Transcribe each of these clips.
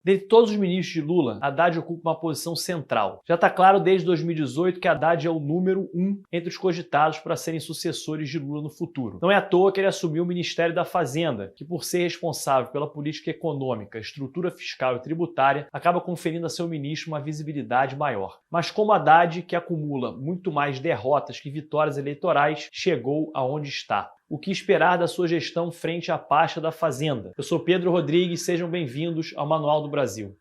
Dentre todos os ministros de Lula, Haddad ocupa uma posição central. Já está claro desde 2018 que Haddad é o número 1 entre os cogitados para serem sucessores de Lula no futuro. Não é à toa que ele assumiu o Ministério da Fazenda, que por ser responsável pela política econômica, estrutura fiscal e tributária, acaba conferindo a seu ministro uma visibilidade maior. Mas como Haddad, que acumula muito mais derrotas que vitórias eleitorais, chegou aonde está? O que esperar da sua gestão frente à pasta da Fazenda? Eu sou Pedro Rodrigues, sejam bem-vindos ao Manual do Brasil.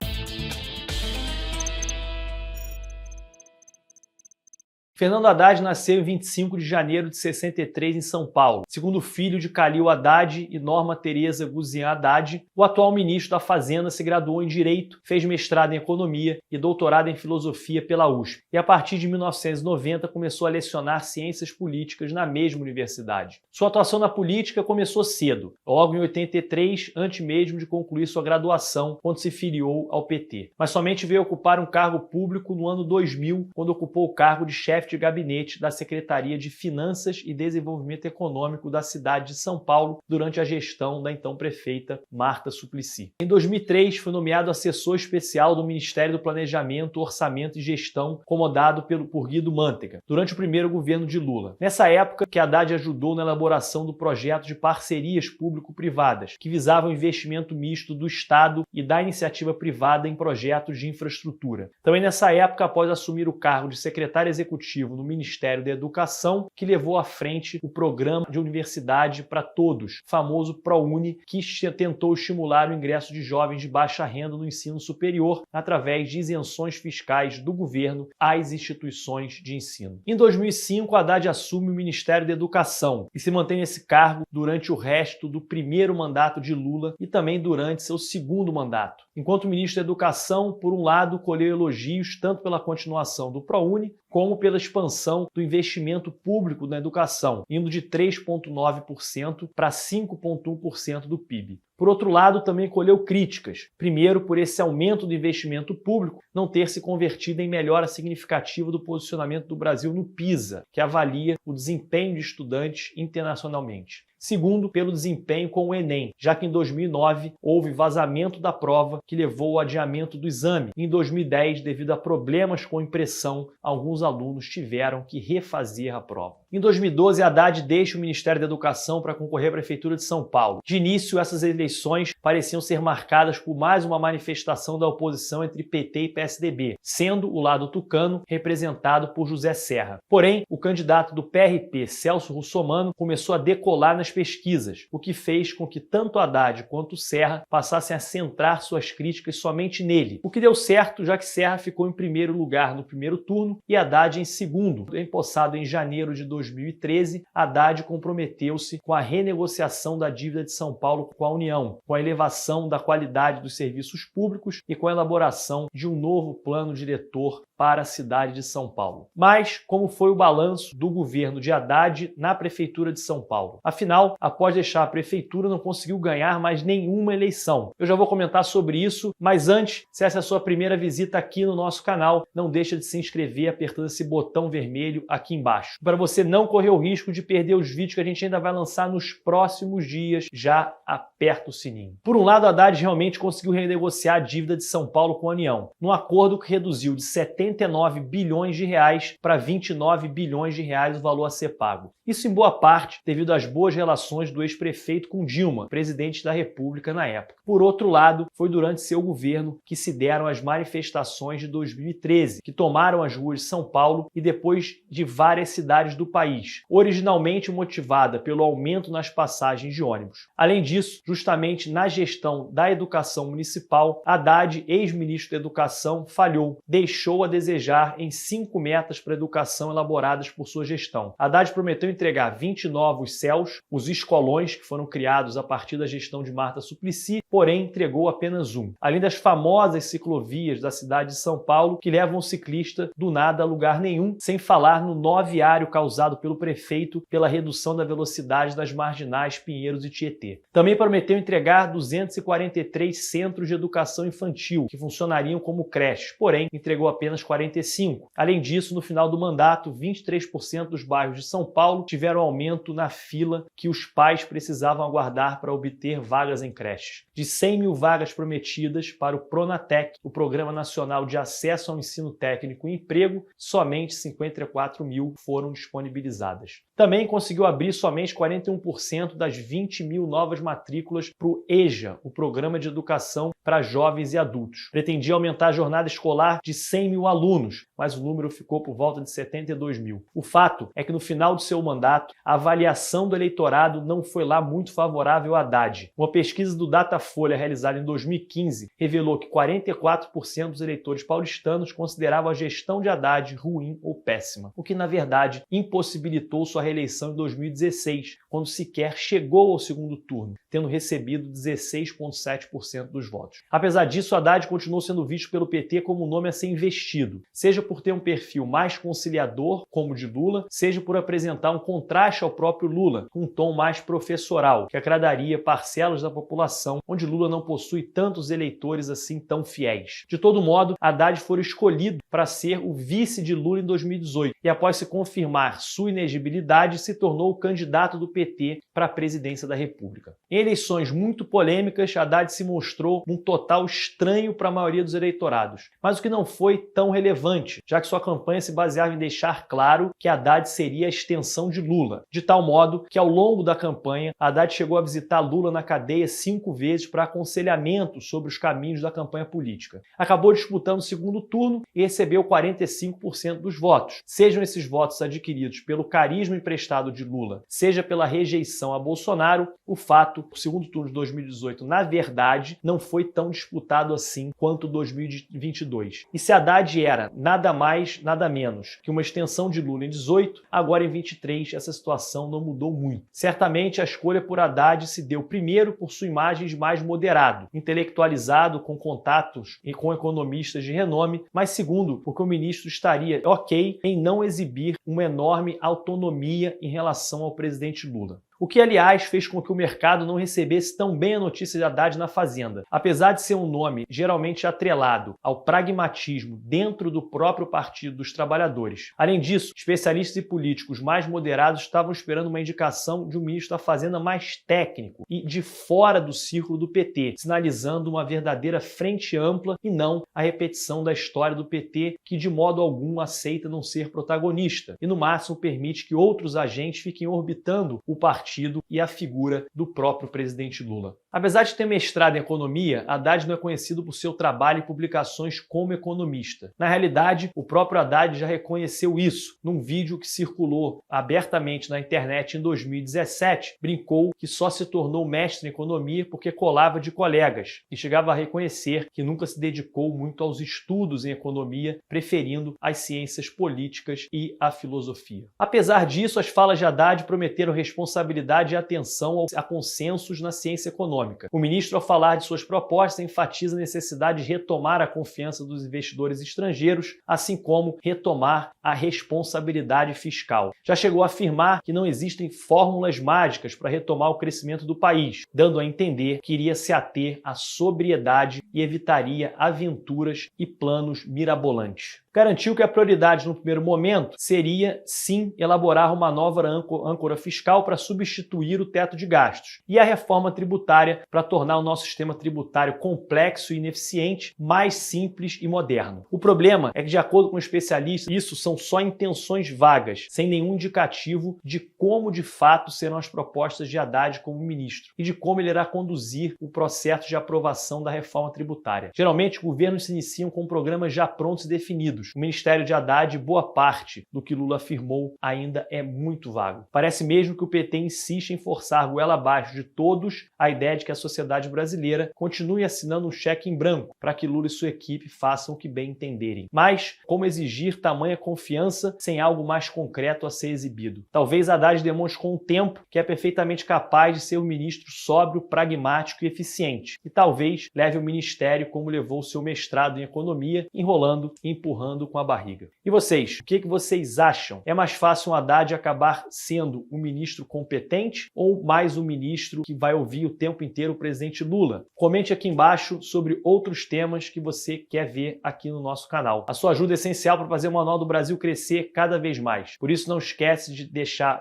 Fernando Haddad nasceu em 25 de janeiro de 63 em São Paulo. Segundo filho de Calil Haddad e Norma Tereza Guzian Haddad, o atual ministro da Fazenda se graduou em Direito, fez mestrado em Economia e doutorado em Filosofia pela USP. E a partir de 1990 começou a lecionar Ciências Políticas na mesma universidade. Sua atuação na política começou cedo, logo em 83, antes mesmo de concluir sua graduação, quando se filiou ao PT. Mas somente veio ocupar um cargo público no ano 2000, quando ocupou o cargo de chefe de gabinete da Secretaria de Finanças e Desenvolvimento Econômico da cidade de São Paulo durante a gestão da então prefeita Marta Suplicy. Em 2003, foi nomeado assessor especial do Ministério do Planejamento, Orçamento e Gestão, comandado por Guido Mantega, durante o primeiro governo de Lula. Nessa época, que Haddad ajudou na elaboração do projeto de parcerias público-privadas, que visava o investimento misto do Estado e da iniciativa privada em projetos de infraestrutura. Também nessa época, após assumir o cargo de secretário executivo no Ministério da Educação, que levou à frente o Programa de Universidade para Todos, famoso ProUni, que tentou estimular o ingresso de jovens de baixa renda no ensino superior através de isenções fiscais do governo às instituições de ensino. Em 2005, Haddad assume o Ministério da Educação e se mantém nesse cargo durante o resto do primeiro mandato de Lula e também durante seu segundo mandato. Enquanto ministro da Educação, por um lado, colheu elogios tanto pela continuação do ProUni, como pela expansão do investimento público na educação, indo de 3,9% para 5,1% do PIB. Por outro lado, também colheu críticas. Primeiro, por esse aumento do investimento público não ter se convertido em melhora significativa do posicionamento do Brasil no PISA, que avalia o desempenho de estudantes internacionalmente. Segundo, pelo desempenho com o Enem, já que em 2009 houve vazamento da prova que levou ao adiamento do exame. Em 2010, devido a problemas com impressão, alguns alunos tiveram que refazer a prova. Em 2012, Haddad deixa o Ministério da Educação para concorrer à Prefeitura de São Paulo. De início, essas eleições pareciam ser marcadas por mais uma manifestação da oposição entre PT e PSDB, sendo o lado tucano representado por José Serra. Porém, o candidato do PRP, Celso Russomano, começou a decolar nas pesquisas, o que fez com que tanto Haddad quanto Serra passassem a centrar suas críticas somente nele, o que deu certo, já que Serra ficou em primeiro lugar no primeiro turno e Haddad em segundo. Empossado em janeiro de 2013, Haddad comprometeu-se com a renegociação da dívida de São Paulo com a União, com a elevação da qualidade dos serviços públicos e com a elaboração de um novo plano diretor para a cidade de São Paulo. Mas como foi o balanço do governo de Haddad na Prefeitura de São Paulo? Afinal, após deixar a Prefeitura, não conseguiu ganhar mais nenhuma eleição. Eu já vou comentar sobre isso, mas antes, se essa é a sua primeira visita aqui no nosso canal, não deixa de se inscrever apertando esse botão vermelho aqui embaixo. Para você não correr o risco de perder os vídeos que a gente ainda vai lançar nos próximos dias, já aperta o sininho. Por um lado, Haddad realmente conseguiu renegociar a dívida de São Paulo com a União, num acordo que reduziu de 79 bilhões de reais para 29 bilhões de reais o valor a ser pago. Isso em boa parte devido às boas relações do ex-prefeito com Dilma, presidente da República na época. Por outro lado, foi durante seu governo que se deram as manifestações de 2013, que tomaram as ruas de São Paulo e depois de várias cidades do país, originalmente motivada pelo aumento nas passagens de ônibus. Além disso, justamente na gestão da educação municipal, Haddad, ex-ministro da Educação, falhou, deixou a desejar em 5 metas para a educação elaboradas por sua gestão. Haddad prometeu entregar 20 novos CELs, os escolões que foram criados a partir da gestão de Marta Suplicy, porém entregou apenas um. Além das famosas ciclovias da cidade de São Paulo, que levam o ciclista do nada a lugar nenhum, sem falar no nó viário causado pelo prefeito pela redução da velocidade das marginais Pinheiros e Tietê. Também prometeu entregar 243 centros de educação infantil, que funcionariam como creches, porém entregou apenas 45. Além disso, no final do mandato, 23% dos bairros de São Paulo tiveram aumento na fila que os pais precisavam aguardar para obter vagas em creches. De 100 mil vagas prometidas para o Pronatec, o Programa Nacional de Acesso ao Ensino Técnico e Emprego, somente 54 mil foram disponibilizadas. Também conseguiu abrir somente 41% das 20 mil novas matrículas para o EJA, o Programa de Educação para Jovens e Adultos. Pretendia aumentar a jornada escolar de 100 mil alunos, mas o número ficou por volta de 72 mil. O fato é que no final do seu mandato, a avaliação do eleitorado não foi lá muito favorável a Haddad. Uma pesquisa do Datafolha realizada em 2015 revelou que 44% dos eleitores paulistanos consideravam a gestão de Haddad ruim ou péssima, o que na verdade impossibilitou sua reeleição em 2016, quando sequer chegou ao segundo turno, tendo recebido 16,7% dos votos. Apesar disso, Haddad continuou sendo visto pelo PT como um nome a ser investido, seja por ter um perfil mais conciliador, como o de Lula, seja por apresentar um contraste ao próprio Lula, com um tom mais professoral, que agradaria parcelas da população, onde Lula não possui tantos eleitores assim tão fiéis. De todo modo, Haddad foi escolhido para ser o vice de Lula em 2018 e, após se confirmar sua inegibilidade, se tornou o candidato do PT para a presidência da República. Em eleições muito polêmicas, Haddad se mostrou um total estranho para a maioria dos eleitorados, mas o que não foi tão relevante, já que sua campanha se baseava em deixar claro que Haddad seria a extensão de Lula, de tal modo que ao longo da campanha, Haddad chegou a visitar Lula na cadeia 5 vezes para aconselhamento sobre os caminhos da campanha política. Acabou disputando o segundo turno e recebeu 45% dos votos. Sejam esses votos adquiridos pelo carisma emprestado de Lula, seja pela rejeição a Bolsonaro, o fato, o segundo turno de 2018, na verdade, não foi tão disputado assim quanto 2022. E se Haddad era nada mais, nada menos que uma extensão de Lula em 18, agora em 23 essa situação não mudou muito. Certamente a escolha por Haddad se deu primeiro por sua imagem de mais moderado, intelectualizado, com contatos e com economistas de renome, mas segundo, porque o ministro estaria ok em não exibir uma enorme autonomia em relação ao presidente Lula. O que, aliás, fez com que o mercado não recebesse tão bem a notícia de Haddad na Fazenda. Apesar de ser um nome geralmente atrelado ao pragmatismo dentro do próprio Partido dos Trabalhadores. Além disso, especialistas e políticos mais moderados estavam esperando uma indicação de um ministro da Fazenda mais técnico e de fora do círculo do PT, sinalizando uma verdadeira frente ampla e não a repetição da história do PT, que de modo algum aceita não ser protagonista e no máximo permite que outros agentes fiquem orbitando o partido e a figura do próprio presidente Lula. Apesar de ter mestrado em economia, Haddad não é conhecido por seu trabalho e publicações como economista. Na realidade, o próprio Haddad já reconheceu isso num vídeo que circulou abertamente na internet em 2017. Brincou que só se tornou mestre em economia porque colava de colegas e chegava a reconhecer que nunca se dedicou muito aos estudos em economia, preferindo as ciências políticas e a filosofia. Apesar disso, as falas de Haddad prometeram responsabilidade e atenção a consensos na ciência econômica. O ministro, ao falar de suas propostas, enfatiza a necessidade de retomar a confiança dos investidores estrangeiros, assim como retomar a responsabilidade fiscal. Já chegou a afirmar que não existem fórmulas mágicas para retomar o crescimento do país, dando a entender que iria se ater à sobriedade e evitaria aventuras e planos mirabolantes. Garantiu que a prioridade no primeiro momento seria, sim, elaborar uma nova âncora fiscal para substituir o teto de gastos e a reforma tributária para tornar o nosso sistema tributário complexo e ineficiente, mais simples e moderno. O problema é que, de acordo com especialistas, isso são só intenções vagas, sem nenhum indicativo de como de fato serão as propostas de Haddad como ministro e de como ele irá conduzir o processo de aprovação da reforma tributária. Geralmente, governos se iniciam com programas já prontos e definidos. O ministério de Haddad, boa parte do que Lula afirmou, ainda é muito vago. Parece mesmo que o PT insiste em forçar goela abaixo de todos a ideia de que a sociedade brasileira continue assinando um cheque em branco para que Lula e sua equipe façam o que bem entenderem. Mas como exigir tamanha confiança sem algo mais concreto a ser exibido? Talvez Haddad demonstre com o tempo que é perfeitamente capaz de ser um ministro sóbrio, pragmático e eficiente. E talvez leve o ministério como levou seu mestrado em economia, enrolando e empurrando empurrando com a barriga. E vocês, o que vocês acham? É mais fácil um Haddad acabar sendo um ministro competente ou mais um ministro que vai ouvir o tempo inteiro o presidente Lula? Comente aqui embaixo sobre outros temas que você quer ver aqui no nosso canal. A sua ajuda é essencial para fazer o Manual do Brasil crescer cada vez mais. Por isso, não esquece de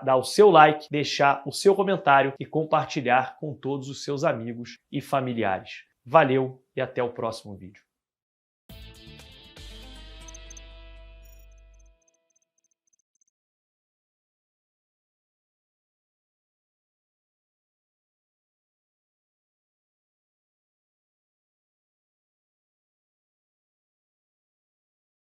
dar o seu like, deixar o seu comentário e compartilhar com todos os seus amigos e familiares. Valeu e até o próximo vídeo.